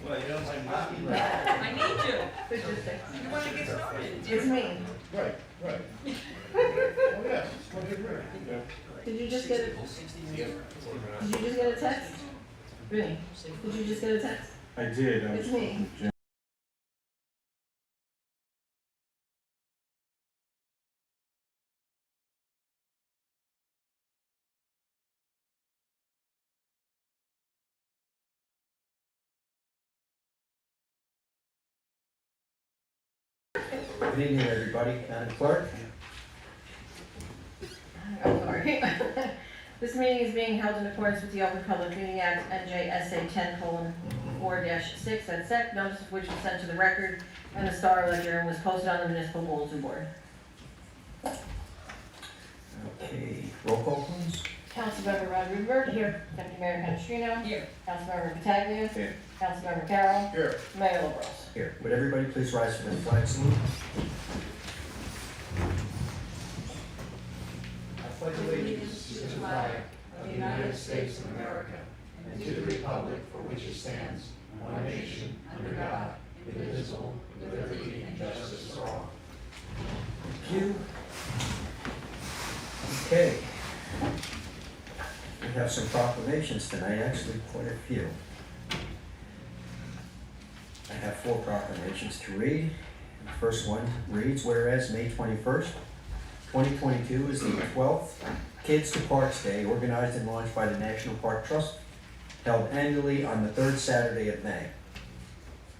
Well, you don't say nothing. I need you. You want to get started? It's me. Right, right. Oh, yes, it's 23. Did you just get a, did you just get a text? Really? Did you just get a text? I did. It's me. Good evening, everybody. Madam Clerk? I'm sorry. This meeting is being held in accordance with the Open Public Meeting Act, NJSA 10:4-6, at SEC, notice of which was sent to the record, and the Star Ledger and was posted on the municipal bulletin board. Okay, roll call, please. Councilmember Rodriguez. Here. Deputy Mayor Canestrino. Here. Councilmember Pataglia. Here. Councilmember Carroll. Here. Mayor LaBrus. Here. Would everybody please rise for the flag salute? I pledge allegiance to the flag of the United States of America and to the republic for which it stands, one nation, under God, indivisible, with liberty and justice for all. Thank you. Okay. We have some proclamations tonight, actually quite a few. I have 4 proclamations to read. The first one reads, whereas May 21st, 2022 is the 12th Kids to Parks Day, organized and launched by the National Park Trust, held annually on the 3rd Saturday of May.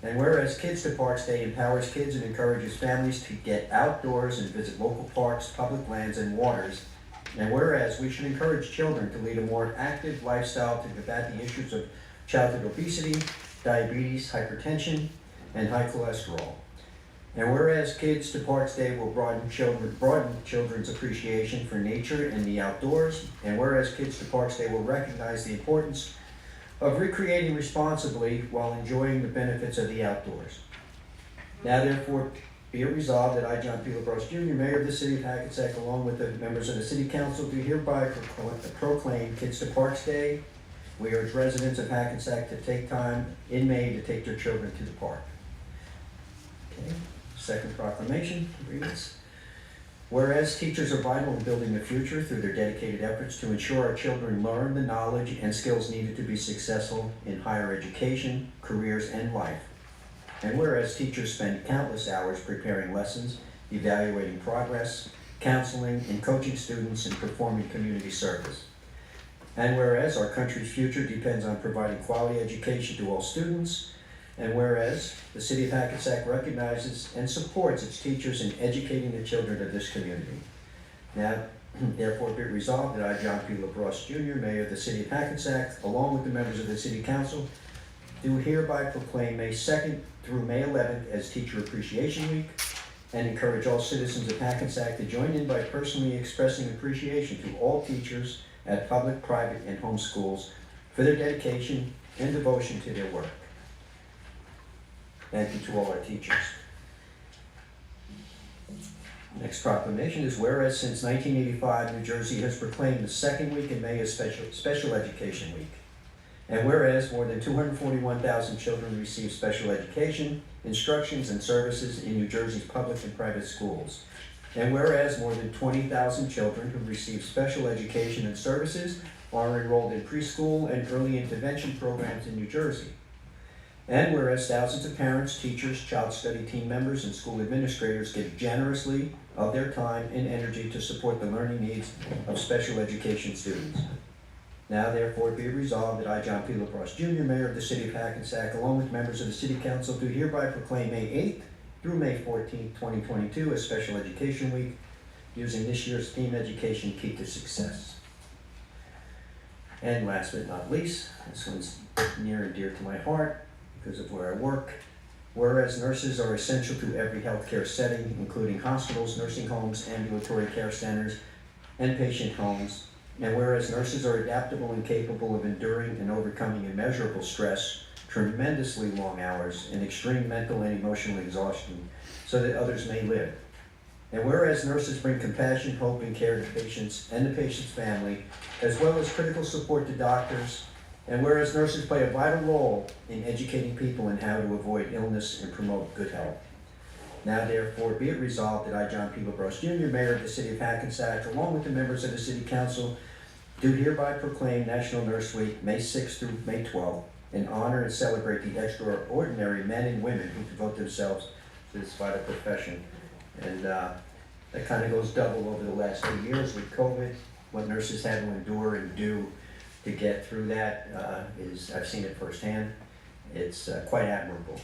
And whereas Kids to Parks Day empowers kids and encourages families to get outdoors and visit local parks, public lands, and waters, and whereas we should encourage children to lead a more active lifestyle to combat the issues of childhood obesity, diabetes, hypertension, and high cholesterol. And whereas Kids to Parks Day will broaden children's appreciation for nature and the outdoors, and whereas Kids to Parks Day will recognize the importance of recreating responsibly while enjoying the benefits of the outdoors. Now therefore be it resolved that I, John P. LaBrus Jr., Mayor of the City of Hackensack, along with the members of the City Council, do hereby proclaim Kids to Parks Day. We urge residents of Hackensack to take time in May to take their children to the park. Okay. Second proclamation reads, whereas teachers are vital in building the future through their dedicated efforts to ensure our children learn the knowledge and skills needed to be successful in higher education, careers, and life. And whereas teachers spend countless hours preparing lessons, evaluating progress, counseling, and coaching students and performing community service. And whereas our country's future depends on providing quality education to all students, and whereas the City of Hackensack recognizes and supports its teachers in educating the children of this community. Now, therefore be it resolved that I, John P. LaBrus Jr., Mayor of the City of Hackensack, along with the members of the City Council, do hereby proclaim May 2nd through May 11th as Teacher Appreciation Week, and encourage all citizens of Hackensack to join in by personally expressing appreciation to all teachers at public, private, and home schools for their dedication and devotion to their work. Thank you to all our teachers. Next proclamation is whereas since 1985, New Jersey has proclaimed the second week in May as Special Education Week. And whereas more than 241,000 children receive special education, instructions, and services in New Jersey's public and private schools. And whereas more than 20,000 children who receive special education and services are enrolled in preschool and early intervention programs in New Jersey. And whereas thousands of parents, teachers, child study team members, and school administrators give generously of their time and energy to support the learning needs of special education students. Now therefore be it resolved that I, John P. LaBrus Jr., Mayor of the City of Hackensack, along with members of the City Council, do hereby proclaim May 8th through May 14th, 2022 as Special Education Week, using this year's theme, Education Key to Success. And last but not least, this one's near and dear to my heart because of where I work. Whereas nurses are essential to every healthcare setting, including hospitals, nursing homes, ambulatory care centers, and patient homes. And whereas nurses are adaptable and capable of enduring and overcoming immeasurable stress, tremendously long hours, and extreme mental and emotional exhaustion so that others may live. And whereas nurses bring compassion, hope, and care to patients and the patient's family, as well as critical support to doctors, And whereas nurses play a vital role in educating people in how to avoid illness and promote good health. Now therefore be it resolved that I, John P. LaBrosse Jr., Mayor of the City of Hackensack, along with the members of the City Council, do hereby proclaim National Nurse Week, May 6th through May 12th, and honor and celebrate the extraordinary men and women who devote themselves to this vital profession. And that kind of goes double over the last 2 years with COVID. What nurses had to endure and do to get through that is, I've seen it firsthand. It's quite admirable.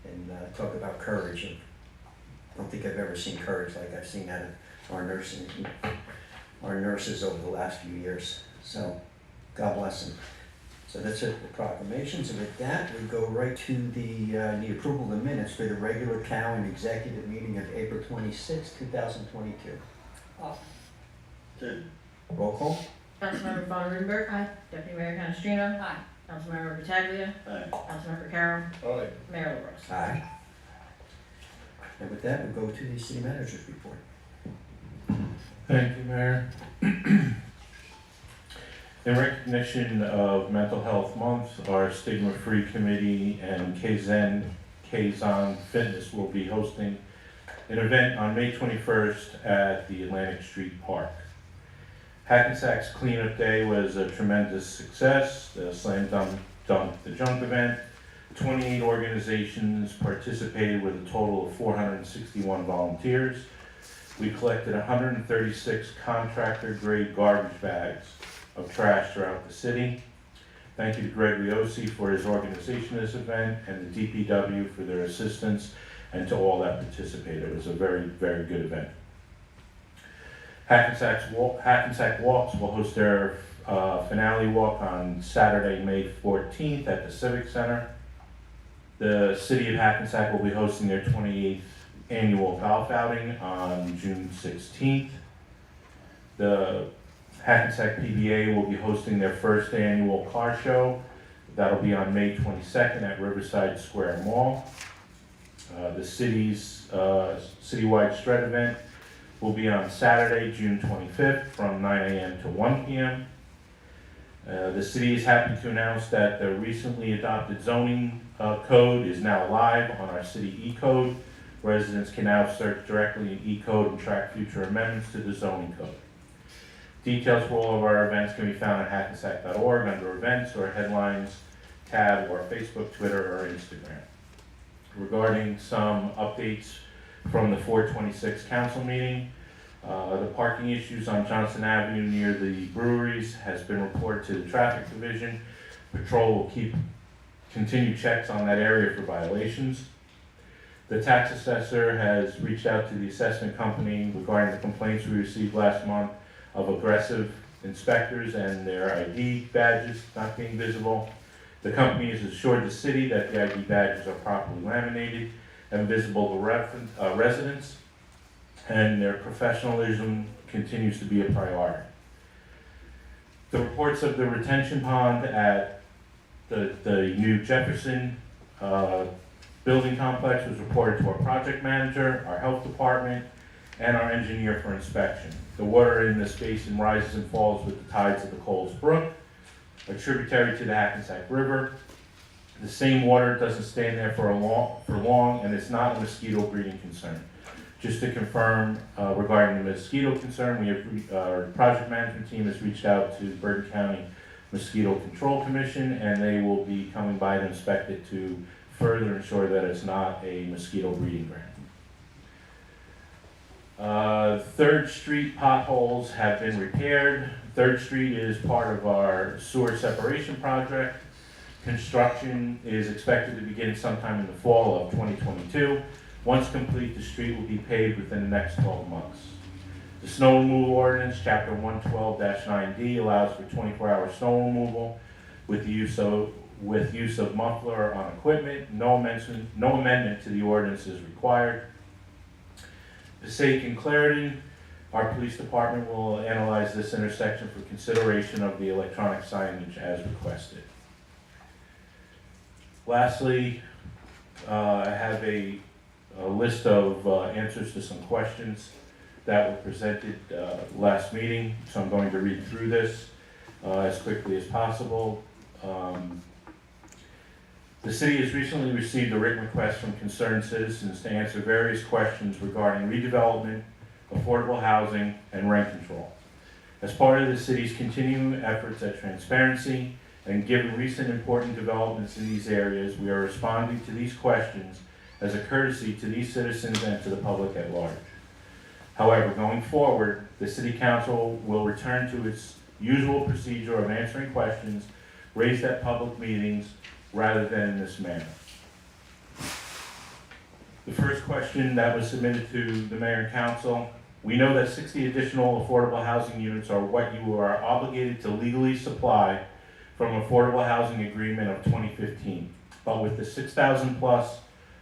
And talk about courage. I don't think I've ever seen courage like I've seen out of our nurses over the last few years. So, God bless them. So that's it, the proclamations. And with that, we go right to the approval of the minutes for the regular Cowan executive meeting of April 26, 2022. Good. Roll call. Councilmember Von Rudenberg. Aye. Deputy Mayor Canestrino. Aye. Councilmember Pataglia. Aye. Councilmember Carroll. Aye. Mayor LaBrus. Aye. And with that, we go to the city manager's report. Thank you, Mayor. In recognition of Mental Health Month, our Stigma-Free Committee and Kaizen Fitness will be hosting an event on May 21st at the Atlantic Street Park. Hackensack's Cleanup Day was a tremendous success. The Slam Dunk the Junk event. 28 organizations participated with a total of 461 volunteers. We collected 136 contractor-grade garbage bags of trash throughout the city. Thank you to Greg Riosi for his organization of this event and the DPW for their assistance, and to all that participated. It was a very, very good event. Hackensack Walks will host their finale walk on Saturday, May 14th at the Civic Center. The City of Hackensack will be hosting their 28th annual golf outing on June 16th. The Hackensack PBA will be hosting their first annual car show. That'll be on May 22nd at Riverside Square Mall. The city's citywide shred event will be on Saturday, June 25th from 9 a.m. to 1 p.m. The city is happy to announce that the recently adopted zoning code is now live on our city e-code. Residents can now search directly in e-code and track future amendments to the zoning code. Details for all of our events can be found at hackensack.org under events or headlines tab, or Facebook, Twitter, or Instagram. Regarding some updates from the 426 council meeting, the parking issues on Johnson Avenue near the breweries has been reported to the traffic division. Patrol will continue checks on that area for violations. The tax assessor has reached out to the assessment company regarding the complaints we received last month of aggressive inspectors and their ID badges not being visible. The company has assured the city that the ID badges are properly laminated and visible to residents, and their professionalism continues to be a priority. The reports of the retention pond at the new Jefferson building complex was reported to our project manager, our health department, and our engineer for inspection. The water in this basin rises and falls with the tides of the Coles Brook, a tributary to the Hackensack River. The same water doesn't stand there for long, and it's not a mosquito breeding concern. Just to confirm regarding the mosquito concern, our project management team has reached out to the Bergen County Mosquito Control Commission, and they will be coming by to inspect it to further ensure that it's not a mosquito breeding ground. 3rd Street potholes have been repaired. 3rd Street is part of our sewer separation project. Construction is expected to begin sometime in the fall of 2022. Once complete, the street will be paved within the next 12 months. The snow removal ordinance, chapter 112-9D, allows for 24-hour snow removal with use of muffler on equipment. No amendment to the ordinance is required. Passaic and Clarendon, our police department will analyze this intersection for consideration of the electronic signage as requested. Lastly, I have a list of answers to some questions that were presented last meeting, so I'm going to read through this as quickly as possible. The city has recently received a written request from concerned citizens to answer various questions regarding redevelopment, affordable housing, and rent control. As part of the city's continuing efforts at transparency, and given recent important developments in these areas, we are responding to these questions as a courtesy to these citizens and to the public at large. However, going forward, the City Council will return to its usual procedure of answering questions raised at public meetings rather than in this manner. The first question that was submitted to the Mayor and Council: we know that 60 additional affordable housing units are what you are obligated to legally supply from Affordable Housing Agreement of 2015. But with the 6,000 plus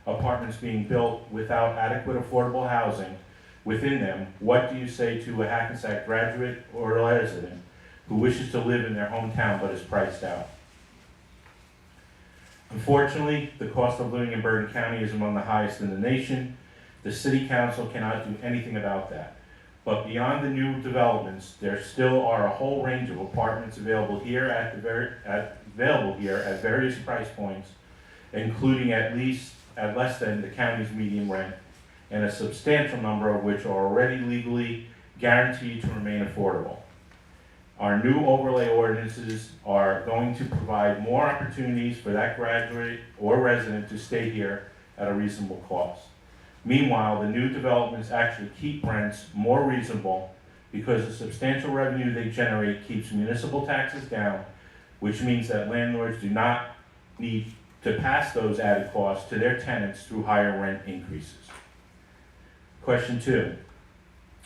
apartments being built without adequate affordable housing within them, what do you say to a Hackensack graduate or a resident who wishes to live in their hometown but is priced out? Unfortunately, the cost of living in Bergen County is among the highest in the nation. The City Council cannot do anything about that. But beyond the new developments, there still are a whole range of apartments available here at various price points, including at less than the county's median rent, and a substantial number of which are already legally guaranteed to remain affordable. Our new overlay ordinances are going to provide more opportunities for that graduate or resident to stay here at a reasonable cost. Meanwhile, the new developments actually keep rents more reasonable because the substantial revenue they generate keeps municipal taxes down, which means that landlords do not need to pass those added costs to their tenants through higher rent increases. Question 2.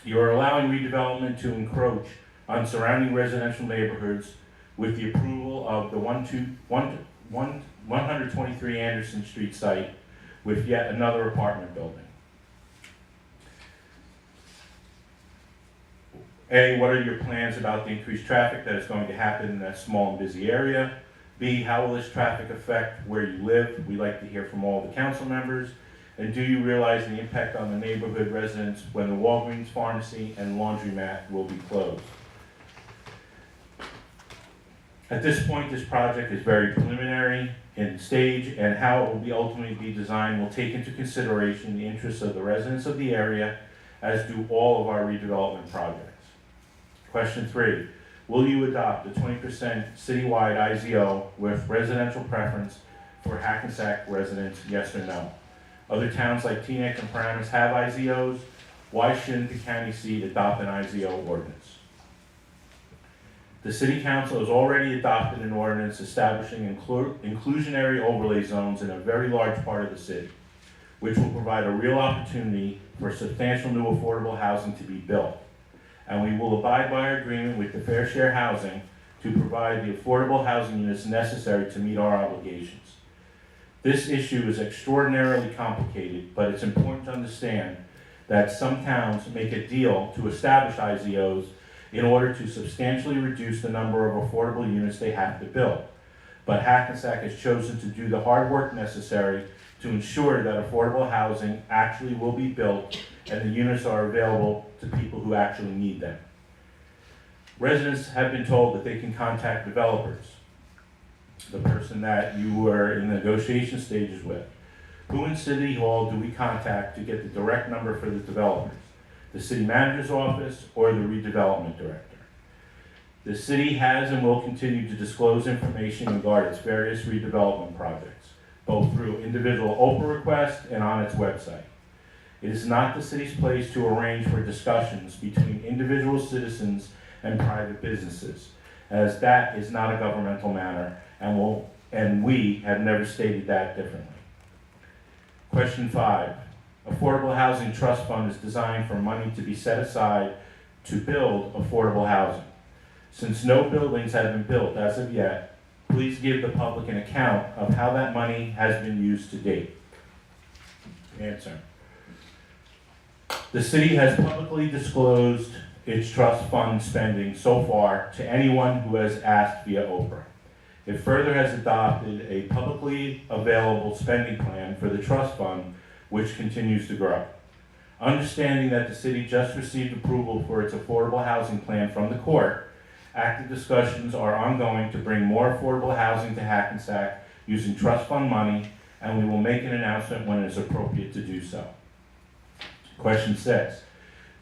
You are allowing redevelopment to encroach on surrounding residential neighborhoods with the approval of the 123 Anderson Street site with yet another apartment building. A, what are your plans about the increased traffic that is going to happen in that small and busy area? B, how will this traffic affect where you live? We'd like to hear from all the council members. And do you realize the impact on the neighborhood residents when the Walgreens pharmacy and laundromat will be closed? At this point, this project is very preliminary in stage, and how it will be ultimately be designed will take into consideration the interests of the residents of the area, as do all of our redevelopment projects. Question 3, will you adopt a 20% citywide IZO with residential preference for Hackensack residents, yes or no? Other towns like Teaneck and Paramus have IZOs. Why shouldn't the county seat adopt an IZO ordinance? The City Council has already adopted an ordinance establishing inclusionary overlay zones in a very large part of the city, which will provide a real opportunity for substantial new affordable housing to be built. And we will abide by our agreement with the Fair Share Housing to provide the affordable housing units necessary to meet our obligations. This issue is extraordinarily complicated, but it's important to understand that some towns make a deal to establish IZOs in order to substantially reduce the number of affordable units they have to build. But Hackensack has chosen to do the hard work necessary to ensure that affordable housing actually will be built and the units are available to people who actually need them. Residents have been told that they can contact developers, the person that you were in the negotiation stages with. Who in City Hall do we contact to get the direct number for the developers? The city manager's office or the redevelopment director? The city has and will continue to disclose information regarding its various redevelopment projects, both through individual open requests and on its website. It is not the city's place to arrange for discussions between individual citizens and private businesses, as that is not a governmental matter, and we have never stated that differently. Question 5. Affordable Housing Trust Fund is designed for money to be set aside to build affordable housing. Since no buildings have been built as of yet, please give the public an account of how that money has been used to date. Answer. The city has publicly disclosed its trust fund spending so far to anyone who has asked via Oprah. It further has adopted a publicly available spending plan for the trust fund, which continues to grow. Understanding that the city just received approval for its affordable housing plan from the court, Active discussions are ongoing to bring more affordable housing to Hackensack using trust fund money, and we will make an announcement when it is appropriate to do so. Question 6.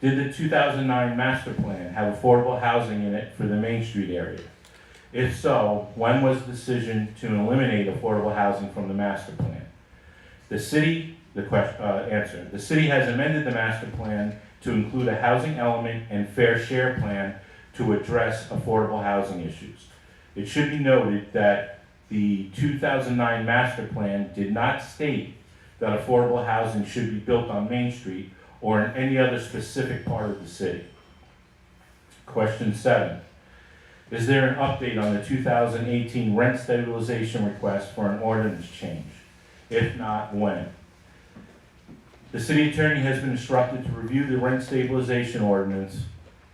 Did the 2009 master plan have affordable housing in it for the Main Street area? If so, when was the decision to eliminate affordable housing from the master plan? The city has amended the master plan to include a housing element and fair share plan to address affordable housing issues. It should be noted that the 2009 master plan did not state that affordable housing should be built on Main Street or in any other specific part of the city. Question 7. Is there an update on the 2018 rent stabilization request for an ordinance change? If not, when? The city attorney has been instructed to review the rent stabilization ordinance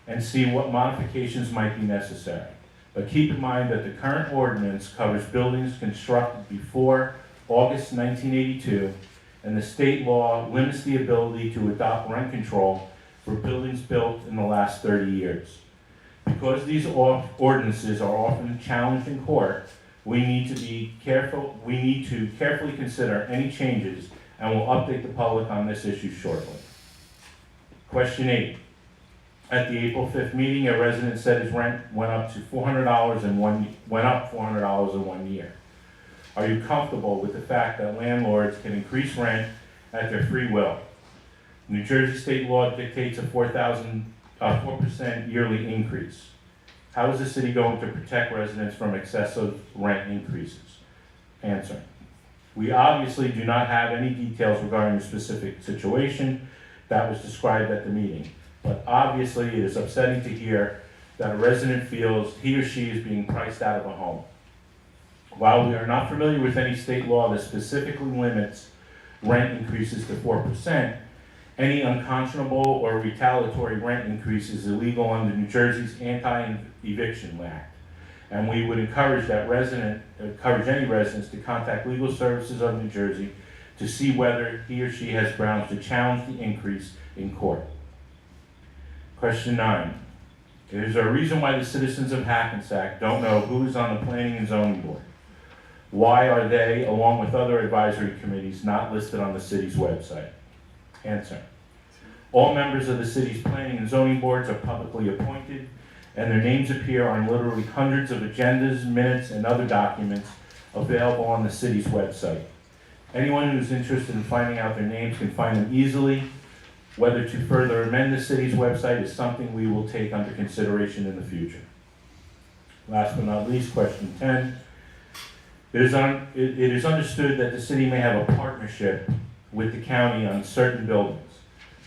and see what modifications might be necessary. But keep in mind that the current ordinance covers buildings constructed before August 1982, and the state law limits the ability to adopt rent control for buildings built in the last 30 years. Because these ordinances are often challenged in court, we need to carefully consider any changes, and will update the public on this issue shortly. Question 8. At the April 5th meeting, a resident said his rent went up $400 in 1 year. Are you comfortable with the fact that landlords can increase rent at their free will? New Jersey state law dictates a 4% yearly increase. How is the city going to protect residents from excessive rent increases? Answer. We obviously do not have any details regarding the specific situation that was described at the meeting, but obviously it is upsetting to hear that a resident feels he or she is being priced out of a home. While we are not familiar with any state law that specifically limits rent increases to 4%, any unconscionable or retaliatory rent increase is illegal under New Jersey's Anti-Eviction Act. And we would encourage any residents to contact Legal Services of New Jersey to see whether he or she has grounds to challenge the increase in court. Question 9. Is there a reason why the citizens of Hackensack don't know who is on the Planning and Zoning Board? Why are they, along with other advisory committees, not listed on the city's website? Answer. All members of the city's Planning and Zoning Boards are publicly appointed, and their names appear on literally hundreds of agendas, minutes, and other documents available on the city's website. Anyone who is interested in finding out their names can find them easily. Whether to further amend the city's website is something we will take under consideration in the future. Last but not least, question 10. It is understood that the city may have a partnership with the county on certain buildings.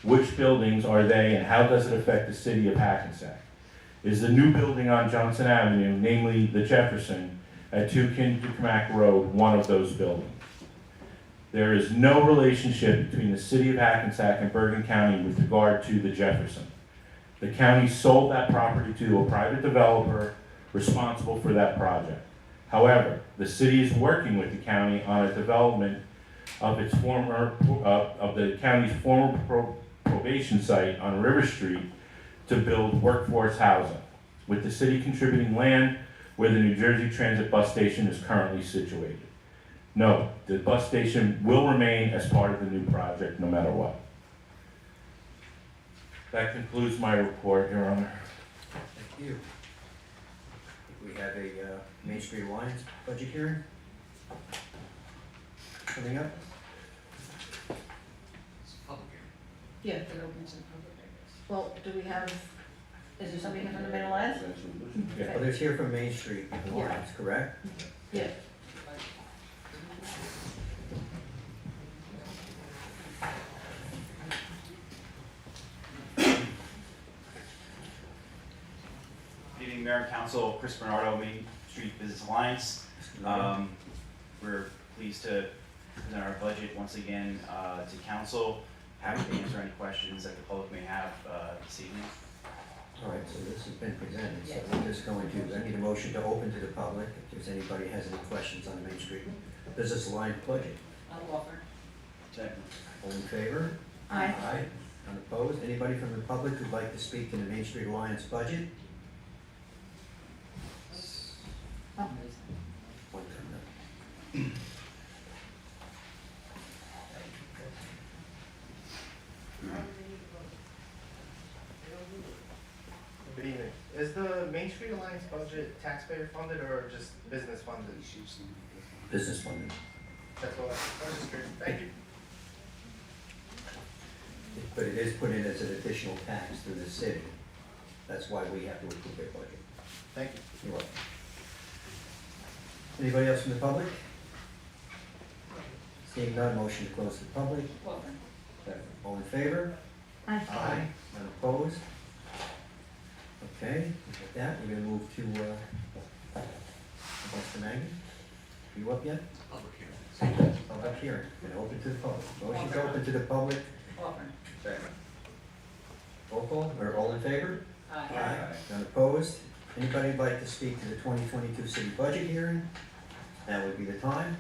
Which buildings are they, and how does it affect the city of Hackensack? Is the new building on Johnson Avenue, namely the Jefferson, at 2 Kindermack Road, one of those buildings? There is no relationship between the city of Hackensack and Bergen County with regard to the Jefferson. The county sold that property to a private developer responsible for that project. However, the city is working with the county on a development of the county's former probation site on River Street to build workforce housing, with the city contributing land where the New Jersey Transit bus station is currently situated. No, the bus station will remain as part of the new project no matter what. That concludes my report, Your Honor. Thank you. We have a Main Street Alliance budget hearing coming up. It's a public hearing. Yeah, it opens in public, I guess. Well, do we have, is there somebody here from the Main Alliance? Yeah. Well, there's here from Main Street Alliance, correct? Yeah. Good evening, Mayor and Council. Chris Bernardo, Main Street Business Alliance. We're pleased to present our budget once again to Council. Happy to answer any questions that the public may have this evening. All right, so this has been presented, so we're just going to, I need a motion to open to the public, if there's anybody has any questions on the Main Street Business Alliance budget. I'll offer. Second. All in favor? Aye. Aye. Unopposed? Anybody from the public who'd like to speak to the Main Street Alliance budget? Oh. One term, no. Good evening. Is the Main Street Alliance budget taxpayer funded or just business funded? Business funding. That's all I was just curious. Thank you. But it is put in as an additional tax through the city. That's why we have to approve their budget. Thank you. You're welcome. Anybody else from the public? Seeing none, motion to close to the public. All in favor? Aye. None opposed? Okay, with that, we're gonna move to, Mr. Maggie. Are you up yet? Public hearing, gonna open to the public. Motion to open to the public. Roll call, or all in favor? Aye. None opposed? Anybody would like to speak to the 2022 city budget hearing? That would be the time.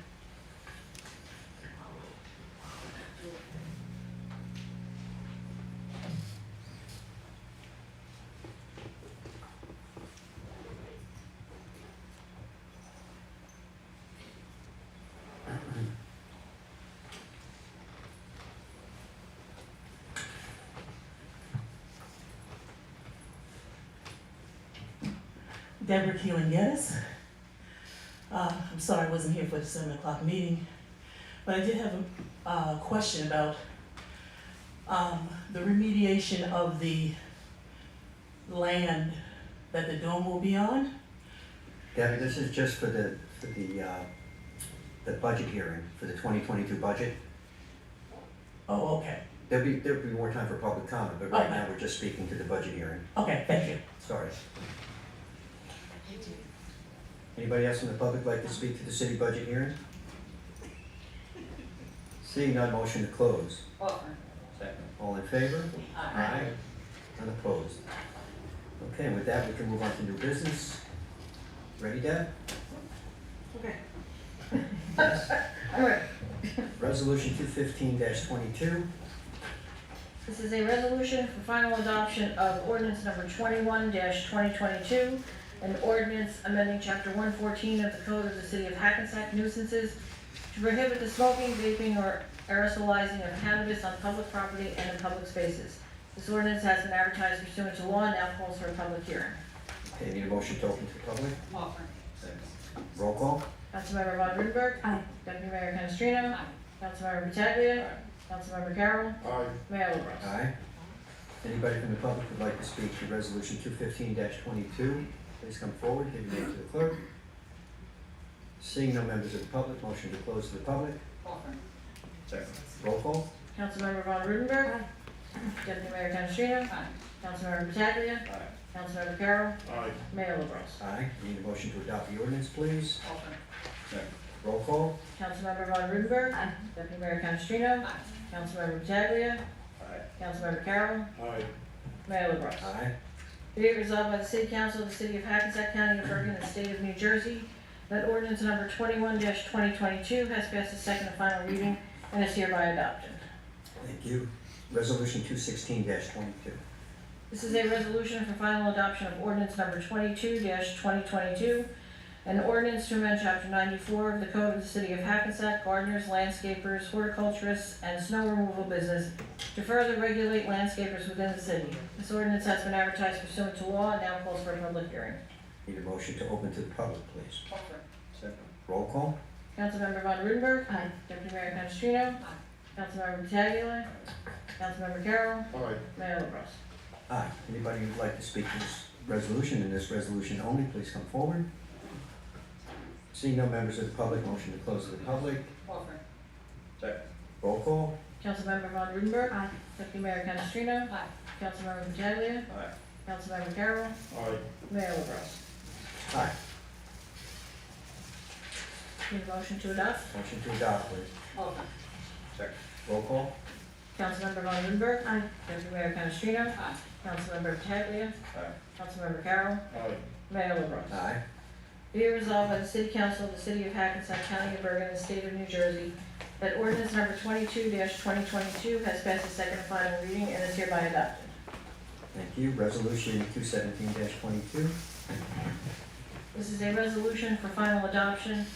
Deborah Keelan Geddes. I'm sorry I wasn't here for the 7 o'clock meeting, but I did have a question about the remediation of the land that the dome will be on. Debbie, this is just for the budget hearing, for the 2022 budget. Oh, okay. There'll be more time for public comment, but right now we're just speaking to the budget hearing. Okay, thank you. Sorry. Anybody else from the public like to speak to the city budget hearing? Seeing none, motion to close. All in favor? Aye. Unopposed. Okay, with that, we can move on to new business. Ready, Deb? Okay. Yes. All right. Resolution 215-22. This is a resolution for final adoption of ordinance number 21-2022, an ordinance amending chapter 114 of the code of the city of Hackensack nuisances to prohibit the smoking, vaping, or aerosolizing of cannabis on public property and in public spaces. This ordinance has been advertised pursuant to law and now calls for a public hearing. Okay, need a motion to open to the public? Roll call? Councilmember Von Rudenberg. Aye. Deputy Mayor Canestrino. Councilmember Pataglia. Councilmember Carroll. Aye. Mayor LaBrus. Aye. Anybody from the public would like to speak to resolution 215-22, please come forward, give your name to the clerk. Seeing no members of the public, motion to close to the public. Roll call? Councilmember Von Rudenberg. Deputy Mayor Canestrino. Councilmember Pataglia. Councilmember Carroll. Aye. Mayor LaBrus. Aye. Need a motion to adopt the ordinance, please. Roll call? Councilmember Von Rudenberg. Deputy Mayor Canestrino. Councilmember Pataglia. Councilmember Carroll. Aye. Mayor LaBrus. Aye. Be it resolved by the City Council of the City of Hackensack County of Bergen and the State of New Jersey that ordinance number 21-2022 has passed its second and final reading and is hereby adopted. Thank you. Resolution 216-22. This is a resolution for final adoption of ordinance number 22-2022, an ordinance to amend chapter 94 of the code of the City of Hackensack, gardeners, landscapers, horticulturists, and snow removal business to further regulate landscapers within the city. This ordinance has been advertised pursuant to law and now calls for a public hearing. Need a motion to open to the public, please. Roll call? Councilmember Von Rudenberg. Deputy Mayor Canestrino. Councilmember Pataglia. Councilmember Carroll. Aye. Mayor LaBrus. Aye. Anybody who'd like to speak to this resolution and this resolution only, please come forward. Seeing no members of the public, motion to close to the public. Roll call? Councilmember Von Rudenberg. Deputy Mayor Canestrino. Councilmember Pataglia. Councilmember Carroll. Aye. Mayor LaBrus. Aye. Need a motion to adopt? Motion to adopt, please. Roll call? Councilmember Von Rudenberg. Deputy Mayor Canestrino. Councilmember Pataglia. Councilmember Carroll. Aye. Mayor LaBrus. Aye. Be it resolved by the City Council of the City of Hackensack County of Bergen and the State of New Jersey that ordinance number 22-2022 has passed its second and final reading and is hereby adopted. Thank you. Resolution 217-22. This is a resolution for final adoption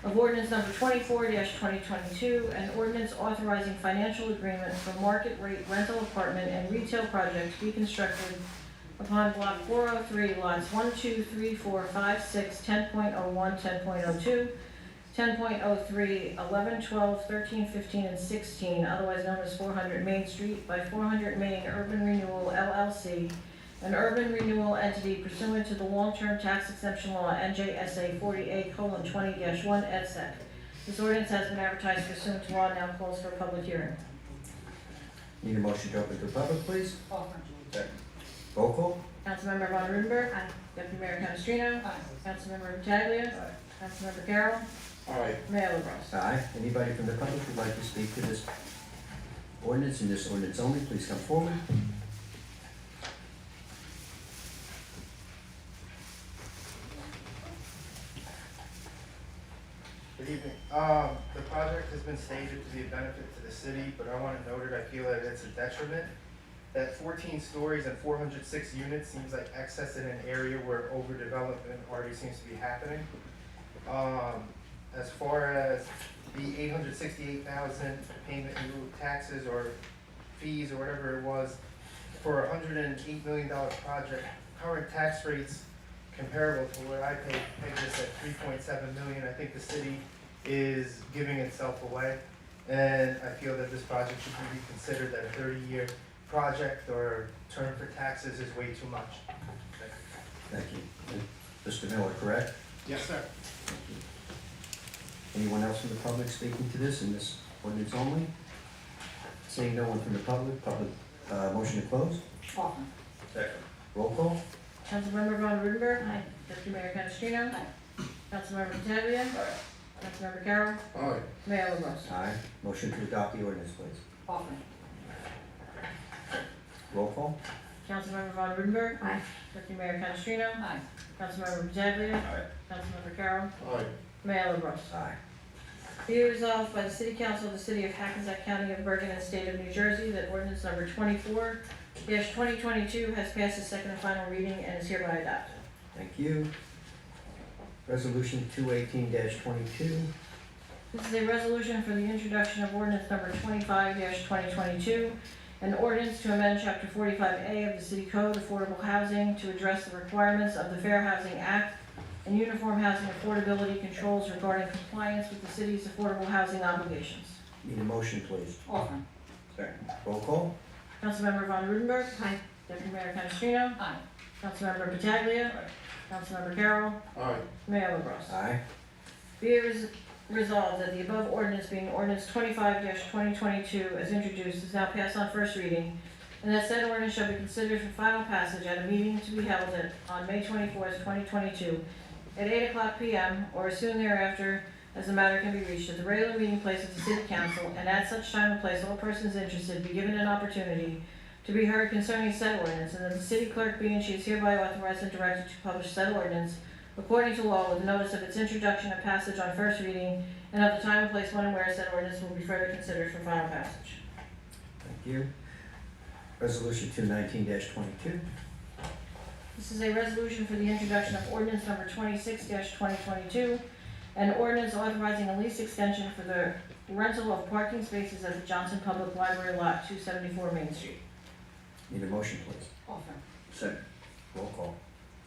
of ordinance number 24-2022, an ordinance authorizing financial agreement for market rate rental apartment and retail project to be constructed upon block 403, lots 1, 2, 3, 4, 5, 6, 10.01, 10.02, 10.03, 11, 12, 13, 15, and 16, otherwise known as 400 Main Street, by 400 Main Urban Renewal LLC, an urban renewal entity pursuant to the long-term tax exemption law NJSA 48:20-1 et sec. This ordinance has been advertised pursuant to law and now calls for a public hearing. Need a motion to open to the public, please? Offer. Roll call? Councilmember Von Rudenberg. Aye. Deputy Mayor Canestrino. Aye. Councilmember Pataglia. Councilmember Carroll. Aye. Mayor LaBrus. Aye. Anybody from the public who'd like to speak to this ordinance and this ordinance only, please come forward. Good evening. The project has been stated to be a benefit to the city, but I want to note it, I feel that it's a detriment. That 14 stories and 406 units seems like excess in an area where overdevelopment already seems to be happening. As far as the 868,000 payment in lieu of taxes or fees or whatever it was, for a $108 million project, current tax rates comparable to what I paid this at $3.7 million. I think the city is giving itself away, and I feel that this project should be reconsidered, that a 30-year project or term for taxes is way too much. Thank you. Mr. Miller, correct? Yes, sir. Thank you. Anyone else from the public speaking to this and this ordinance only? Seeing no one from the public, motion to close? Offer. Second. Roll call? Councilmember Von Rudenberg. Aye. Deputy Mayor Canestrino. Aye. Councilmember Pataglia. Aye. Councilmember Carroll. Aye. Mayor LaBrus. Aye. Motion to adopt the ordinance, please. Offer. Roll call? Councilmember Von Rudenberg. Aye. Deputy Mayor Canestrino. Aye. Councilmember Pataglia. Aye. Councilmember Carroll. Aye. Mayor LaBrus. Aye. Be it resolved by the City Council of the City of Hackensack County of Bergen and State of New Jersey that ordinance number 24-2022 has passed its second and final reading and is hereby adopted. Thank you. Resolution 218-22. This is a resolution for the introduction of ordinance number 25-2022, an ordinance to amend Chapter 45A of the City Code, Affordable Housing, to address the requirements of the Fair Housing Act and uniform housing affordability controls regarding compliance with the city's affordable housing obligations. Need a motion, please. Offer. Second. Roll call? Councilmember Von Rudenberg. Aye. Deputy Mayor Canestrino. Aye. Councilmember Pataglia. Councilmember Carroll. Aye. Mayor LaBrus. Aye. Be it resolved that the above ordinance being ordinance 25-2022 as introduced is now passed on first reading, and that said ordinance shall be considered for final passage at a meeting to be held on May 24th, 2022, at 8:00 p.m. or as soon thereafter as the matter can be reached at the regular meeting place of the City Council, and at such time and place all persons interested be given an opportunity to be heard concerning said ordinance, and that the city clerk be and she is hereby authorized and directed to publish said ordinance according to law with notice of its introduction and passage on first reading, and of the time and place when and where said ordinance will be further considered for final passage. Thank you. Resolution 219-22. This is a resolution for the introduction of ordinance number 26-2022, an ordinance authorizing a lease extension for the rental of parking spaces at the Johnson Public Library Lot 274 Main Street. Need a motion, please. Offer. Second. Roll call?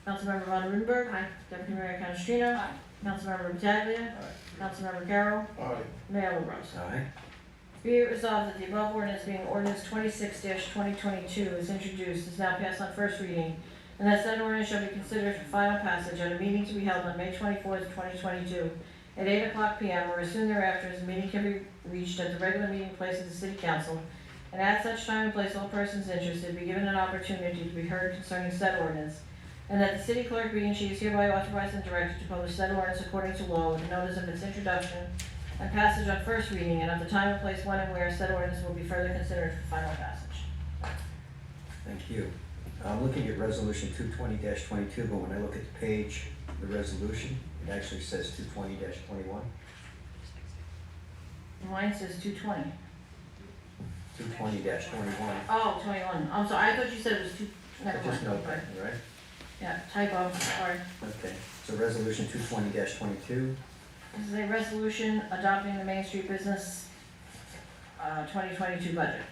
Councilmember Von Rudenberg. Aye. Deputy Mayor Canestrino. Aye. Councilmember Pataglia. Councilmember Carroll. Aye. Mayor LaBrus. Aye. Be it resolved that the above ordinance being ordinance 26-2022 is introduced is now passed on first reading, and that said ordinance shall be considered for final passage at a meeting to be held on May 24th, 2022, at 8:00 p.m. or as soon thereafter as the meeting can be reached at the regular meeting place of the City Council, and at such time and place all persons interested be given an opportunity to be heard concerning said ordinance, and that the city clerk be and she is hereby authorized and directed to publish said ordinance according to law with a notice of its introduction and passage on first reading, and of the time and place when and where said ordinance will be further considered for final passage. Thank you. I'm looking at resolution 220-22, but when I look at the page, the resolution, it actually says 220-21. Mine says 220. 220-21. Oh, 21. I'm sorry, I thought you said it was 2. Never Just mind. note that, all right? Yeah, typo, sorry. Okay, so resolution 220-22. This is a resolution adopting the Main Street Business 2022 budget.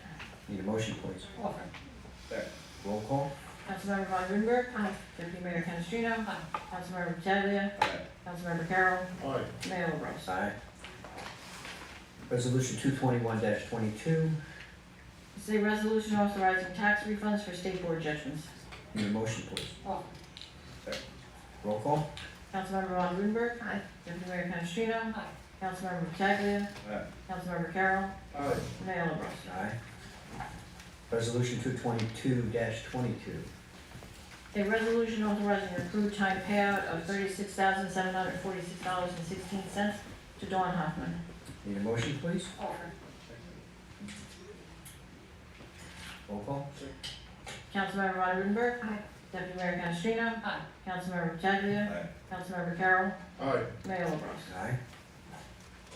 Need a motion, please. Offer. Roll call. Councilmember Von Rudenberg. Aye. Deputy Mayor Canestrino. Aye. Councilmember Pataglia. Aye. Councilmember Carroll. Aye. Mayor LaBrus. Aye. Resolution 221-22. This is a resolution authorizing tax refunds for state board judgments. Need a motion, please. Offer. Roll call. Councilmember Von Rudenberg. Aye. Deputy Mayor Canestrino. Aye. Councilmember Pataglia. Aye. Councilmember Carroll. Aye. Mayor LaBrus. Aye. Resolution 222-22. A resolution authorizing accrued time payout of $36,746.16 to Dawn Hoffman. Need a motion, please. Offer. Roll call. Councilmember Von Rudenberg. Aye. Deputy Mayor Canestrino. Aye. Councilmember Pataglia. Aye. Councilmember Carroll. Aye. Mayor LaBrus. Aye.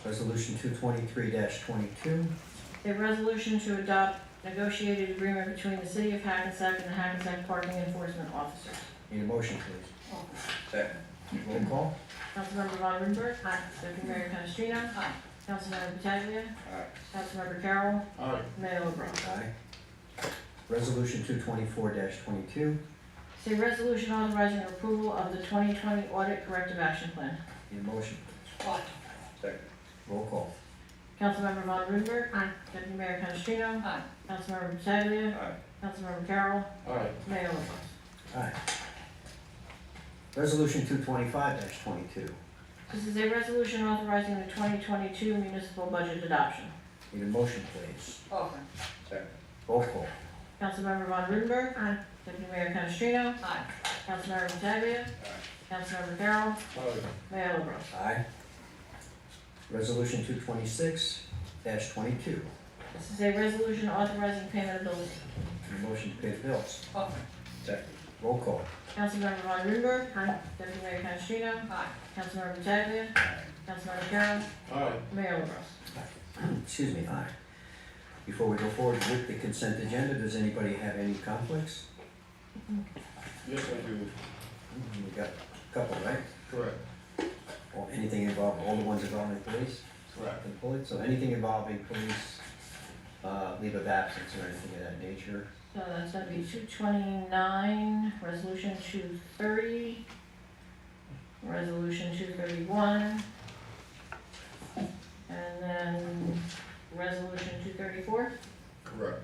Resolution 223-22. A resolution to adopt negotiated agreement between the City of Hackensack and the Hackensack Parking Enforcement Officers. Need a motion, please. Second. Roll call. Councilmember Von Rudenberg. Aye. Deputy Mayor Canestrino. Aye. Councilmember Pataglia. Aye. Councilmember Carroll. Aye. Mayor LaBrus. Aye. Resolution 224-22. It's a resolution authorizing approval of the 2020 Audit Corrective Action Plan. Need a motion, please. Second. Roll call. Councilmember Von Rudenberg. Aye. Deputy Mayor Canestrino. Aye. Councilmember Pataglia. Aye. Councilmember Carroll. Aye. Mayor LaBrus. Aye. Resolution 225-22. This is a resolution authorizing the 2022 municipal budget adoption. Need a motion, please. Offer. Second. Roll call. Councilmember Von Rudenberg. Aye. Deputy Mayor Canestrino. Aye. Councilmember Pataglia. Councilmember Carroll. Aye. Mayor LaBrus. Aye. Resolution 226-22. This is a resolution authorizing payment of bills. Need a motion to pay the bills. Offer. Second. Roll call. Councilmember Von Rudenberg. Aye. Deputy Mayor Canestrino. Aye. Councilmember Pataglia. Councilmember Carroll. Aye. Mayor LaBrus. Excuse me, aye. Before we go forward with the consent agenda, does anybody have any conflicts? Yes, I do. We got a couple, right? Correct. Or anything involving, all the ones involving police? Correct. And police, so anything involving police, leave of absence or anything of that nature? So that's gonna be 229, resolution 230, resolution 231, and then resolution 234. Correct.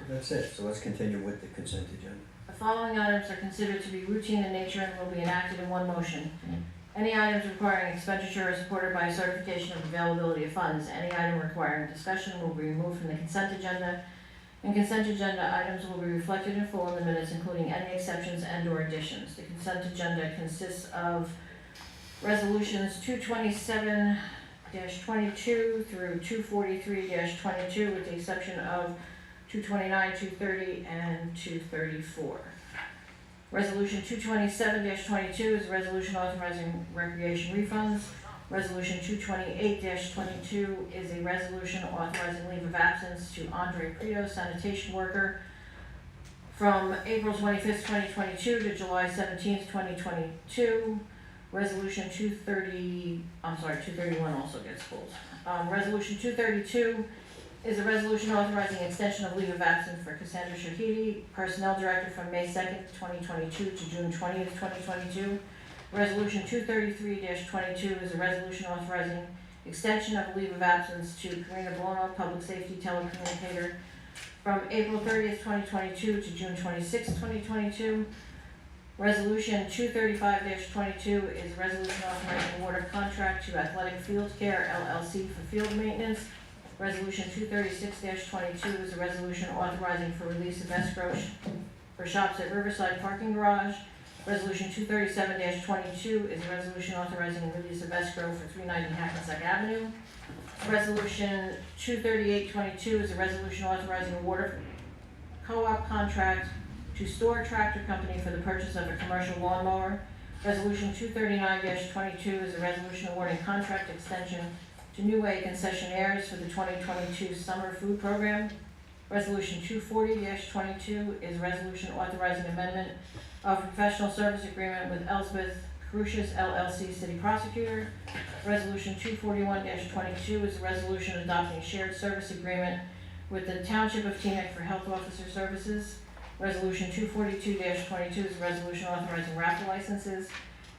That's it, so let's continue with the consent agenda. The following items are considered to be routine in nature and will be enacted in one motion. Any items requiring expenditure are supported by a certification of availability of funds. Any item requiring discussion will be removed from the consent agenda, and consent agenda items will be reflected in full in the minutes, including any exceptions and/or additions. The consent agenda consists of resolutions 227-22 through 243-22, with the exception of 229, 230, and 234. Resolution 227-22 is a resolution authorizing recreation refunds. Resolution 228-22 is a resolution authorizing leave of absence to Andre Prito, sanitation worker, from April 25th, 2022 to July 17th, 2022. Resolution 231 also gets pulled. Resolution 232 is a resolution authorizing extension of leave of absence for Cassandra Shahidi, Personnel Director, from May 2nd, 2022 to June 20th, 2022. Resolution 233-22 is a resolution authorizing extension of leave of absence to Karina Bono, Public Safety Telecommunicator, from April 30th, 2022 to June 26th, 2022. Resolution 235-22 is a resolution authorizing award of contract to Athletic Field Care LLC for field maintenance. Resolution 236-22 is a resolution authorizing for release of escrow for shops at Riverside Parking Garage. Resolution 237-22 is a resolution authorizing the release of escrow for 390 Hackensack Avenue. Resolution 23822 is a resolution authorizing a water co-op contract to Store Tractor Company for the purchase of a commercial lawnmower. Resolution 239-22 is a resolution awarding contract extension to New Way concessionaires for the 2022 summer food program. Resolution 240-22 is a resolution authorizing amendment of professional service agreement with Elsbeth Crucius LLC City Prosecutor. Resolution 241-22 is a resolution adopting a shared service agreement with the Township of Teaneck for health officer services. Resolution 242-22 is a resolution authorizing raffle licenses.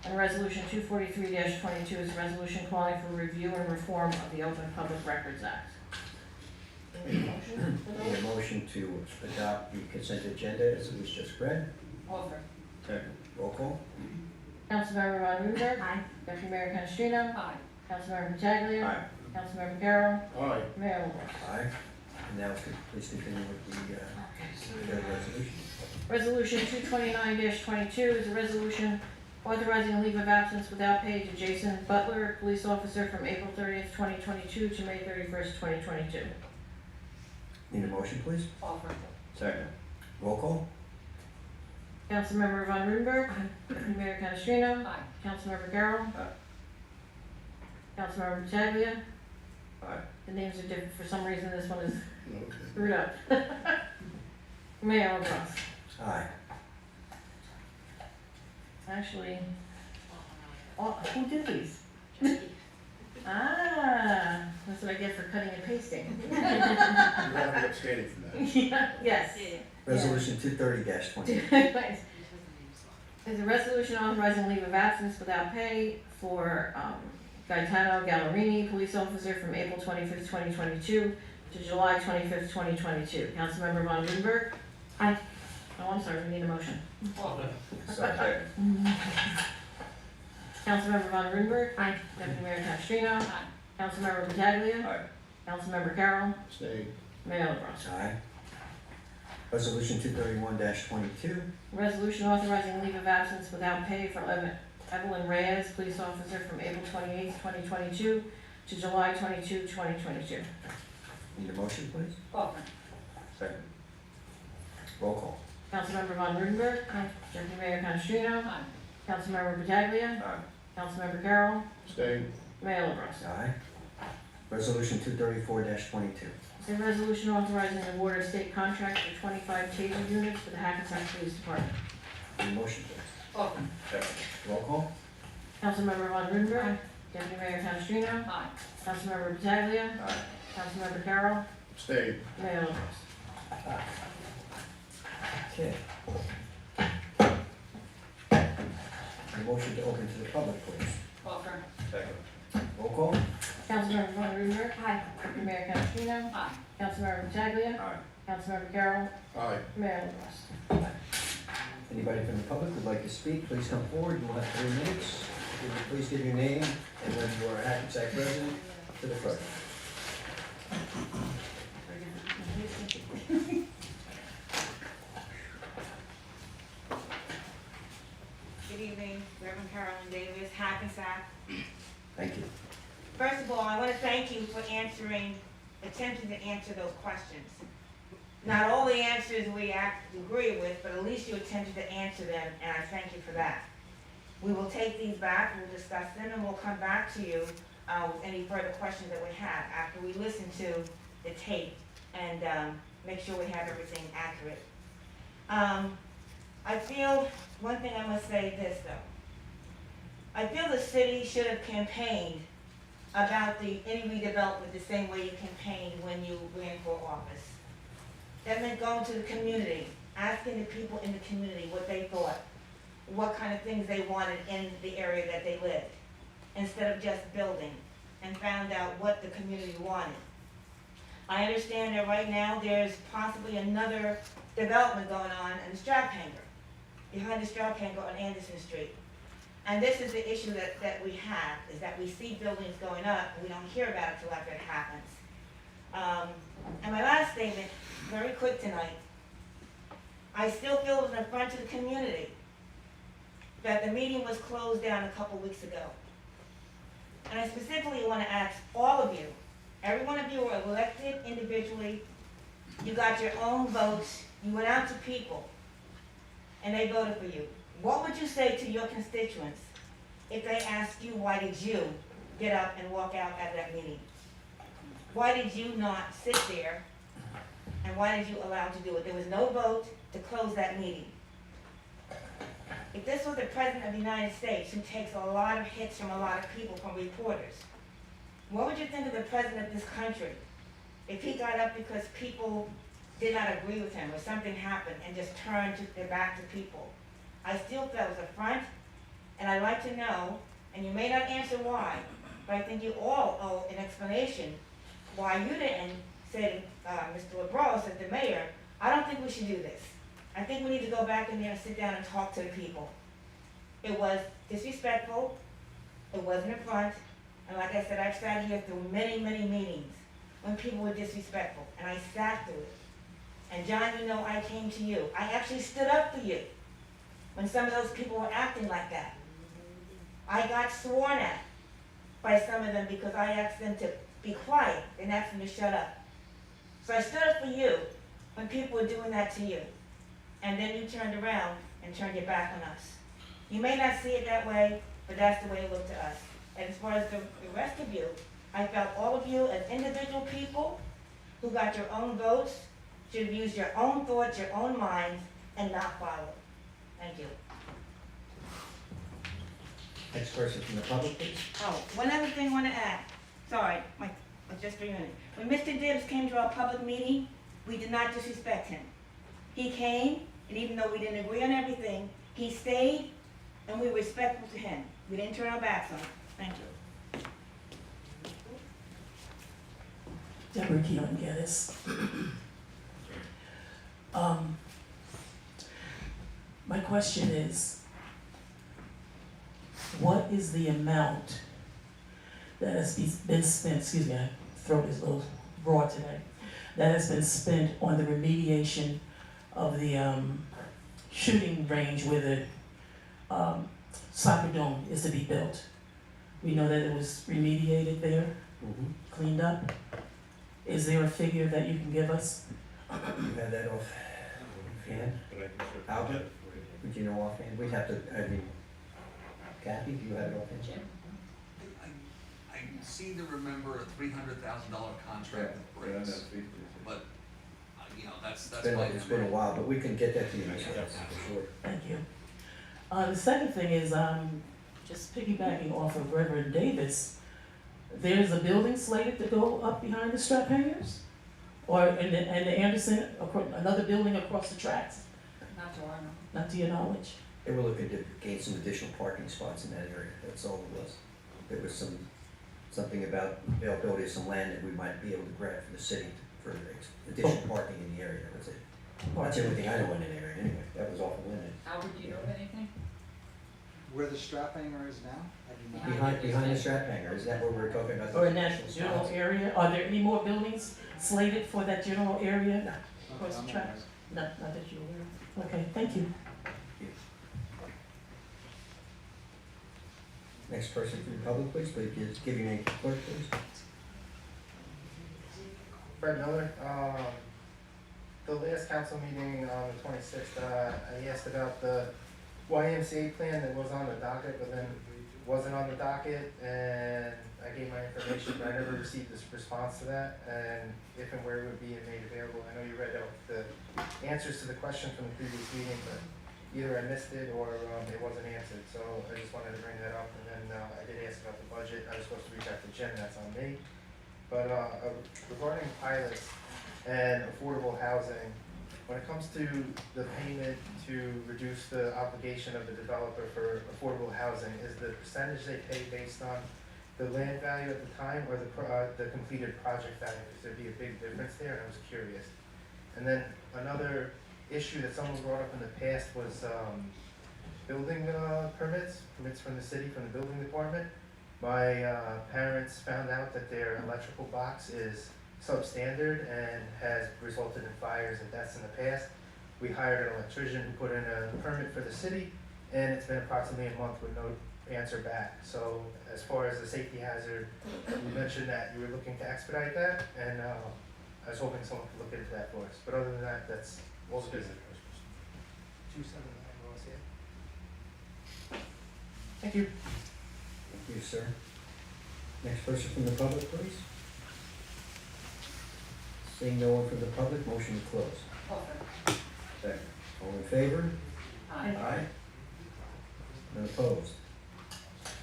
And Resolution 243-22 is a resolution calling for review and reform of the Open Public Records Act. Need a motion? Need a motion to adopt the consent agenda as it was just read. Offer. Second. Roll call. Councilmember Von Rudenberg. Aye. Deputy Mayor Canestrino. Aye. Councilmember Pataglia. Aye. Councilmember Carroll. Aye. Mayor LaBrus. Aye. And now please continue with the other resolution. Resolution 229-22 is a resolution authorizing a leave of absence without pay to Jason Butler, police officer, from April 30th, 2022 to May 31st, 2022. Need a motion, please? Offer. Second. Roll call. Councilmember Von Rudenberg. Deputy Mayor Canestrino. Aye. Councilmember Carroll. Aye. Councilmember Pataglia. Aye. The names are different, for some reason this one is Okay. screwed up. Mayor LaBrus. Aye. Actually, who did these? Ah, that's what I get for cutting and pasting. You're gonna be abstaining from that. Yeah, yes. Resolution 230-20. Nice. Is a resolution authorizing leave of absence without pay for Gaetano Gallerini, police officer, from April 25th, 2022 to July 25th, 2022. Councilmember Von Rudenberg? Aye. Oh, I'm sorry, we need a motion. Offer. Second. Councilmember Von Rudenberg? Aye. Deputy Mayor Canestrino? Aye. Councilmember Pataglia? Aye. Councilmember Carroll? Abstain. Mayor LaBrus. Aye. Resolution 231-22. Resolution authorizing leave of absence without pay for Evelyn Reyes, police officer, from April 28th, 2022 to July 22, 2022. Need a motion, please? Offer. Second. Roll call. Councilmember Von Rudenberg. Aye. Deputy Mayor Canestrino. Aye. Councilmember Pataglia. Aye. Councilmember Carroll. Abstain. Mayor LaBrus. Aye. Resolution 234-22. A resolution authorizing the award of state contract for 25 taser units for the Hackensack Police Department. Need a motion, please? Offer. Second. Roll call. Councilmember Von Rudenberg. Deputy Mayor Canestrino. Aye. Councilmember Pataglia. Aye. Councilmember Carroll. Abstain. Mayor LaBrus. Okay. A motion to open to the public, please. Offer. Second. Roll call. Councilmember Von Rudenberg. Aye. Deputy Mayor Canestrino. Aye. Councilmember Pataglia. Aye. Councilmember Carroll. Aye. Mayor LaBrus. Anybody from the public would like to speak, please come forward. You'll have 3 minutes. Please give your name and whether you are a Hackensack resident to the clerk. Good evening, Reverend Carolyn Davis, Hackensack. Thank you. First of all, I want to thank you for attempting to answer those questions. Not all the answers we agree with, but at least you attempted to answer them, and I thank you for that. We will take these back, we'll discuss them, and we'll come back to you with any further questions that we have after we listen to the tape and make sure we have everything accurate. I feel, one thing I must say this though. I feel the city should have campaigned about any redevelopment the same way you campaigned when you ran for office. That meant going to the community, asking the people in the community what they thought, what kind of things they wanted in the area that they lived, instead of just building, and found out what the community wanted. I understand that right now there's possibly another development going on in the Strap Hangar, behind the Strap Hangar on Anderson Street. And this is the issue that we have, is that we see buildings going up, and we don't hear about it till after it happens. And my last statement, very quick tonight, I still feel it was an affront to the community that the meeting was closed down a couple weeks ago. And I specifically want to ask all of you, Every one of you were elected individually. You got your own votes. You went out to people, and they voted for you. What would you say to your constituents if they asked you, why did you get up and walk out at that meeting? Why did you not sit there, and why did you allow to do it? There was no vote to close that meeting. If this was the President of the United States, who takes a lot of hits from a lot of people, from reporters, what would you think of the President of this country if he got up because people did not agree with him or something happened and just turned their back to people? I still feel it was a front, and I'd like to know, and you may not answer why, but I think you all owe an explanation why you didn't say to Mr. LeBros, as the mayor, I don't think we should do this. I think we need to go back in there and sit down and talk to the people. It was disrespectful, it wasn't a front, and like I said, I've sat here through many, many meetings when people were disrespectful, and I sat through it. And John, you know, I came to you. I actually stood up for you when some of those people were acting like that. I got sworn at by some of them because I asked them to be quiet and asked them to shut up. So I stood up for you when people were doing that to you. And then you turned around and turned your back on us. You may not see it that way, but that's the way it looked to us. And as far as the rest of you, I felt all of you as individual people who got your own votes should have used your own thoughts, your own minds, and not followed. Thank you. Next person from the public, please. Oh, one other thing I want to add. Sorry, just 3 minutes. When Mr. Dibbs came to our public meeting, we did not disrespect him. He came, and even though we didn't agree on everything, he stayed, and we were respectful to him. We didn't turn our backs on him. Thank you. Deborah Keelan Geddes. My question is, what is the amount that has been spent, excuse me, my throat is a little raw today, that has been spent on the remediation of the shooting range where the soccer dome is to be built? We know that it was remediated there, cleaned up. Is there a figure that you can give us? You have that offhand? Albert, would you know offhand? We'd have to, I mean, Kathy, do you have it offhand? I seem to remember a $300,000 contract with Briggs, but, you know, that's my It's been a while, but we can get that to you next month, for sure. Thank you. The second thing is, just piggybacking off of Reverend Davis, there's a building slated to go up behind the strap hangers? Or in the Anderson, another building across the tracks? Not to our knowledge. Not to your knowledge? They were looking to gain some additional parking spots in that area, that's all it was. There was something about availability of some land that we might be able to grab from the city for additional parking in the area, that was it. That's everything I know in that area anyway, that was awful limited. Howard, do you know of anything? Where the strap hanger is now? I do not. Behind the strap hanger, is that where we're talking about? Or in that general area? Are there any more buildings slated for that general area? No. Across the tracks? Not that you're aware of. Okay, thank you. Next person from the public, please, give your name to the clerk, please. Fred Miller, the last council meeting on the 26th, I asked about the YMCA plan that was on the docket, but then wasn't on the docket, and I gave my information, but I never received this response to that, and if and where it would be made available. I know you read out the answers to the question from the previous meeting, but either I missed it or it wasn't answered, so I just wanted to bring that up. And then I did ask about the budget. I was supposed to reach out to Jen, that's on me. But regarding pilots and affordable housing, when it comes to the payment to reduce the obligation of the developer for affordable housing, is the percentage they pay based on the land value at the time or the completed project value? Because there'd be a big difference there, and I was curious. And then another issue that someone brought up in the past was building permits from the city, from the building department. My parents found out that their electrical box is substandard and has resulted in fires and deaths in the past. We hired an electrician who put in a permit for the city, and it's been approximately a month with no answer back. So as far as the safety hazard, you mentioned that you were looking to expedite that, and I was hoping someone could look into that for us. But other than that, that's all the business. 279 was it? Thank you. Thank you, sir. Next person from the public, please. Seeing no one from the public, motion to close. Second. All in favor? Aye. None opposed?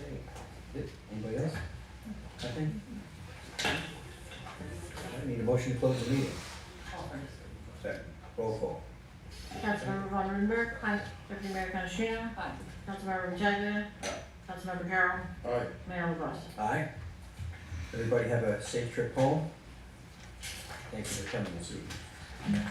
Okay. Good. Anybody else? Nothing? I need a motion to close the meeting. Second. Roll call. Councilmember Von Rudenberg. Aye. Deputy Mayor Canestrino. Aye. Councilmember Pataglia. Councilmember Carroll. Aye. Mayor LaBrus. Aye. Everybody have a safe trip home. Thank you for coming this evening.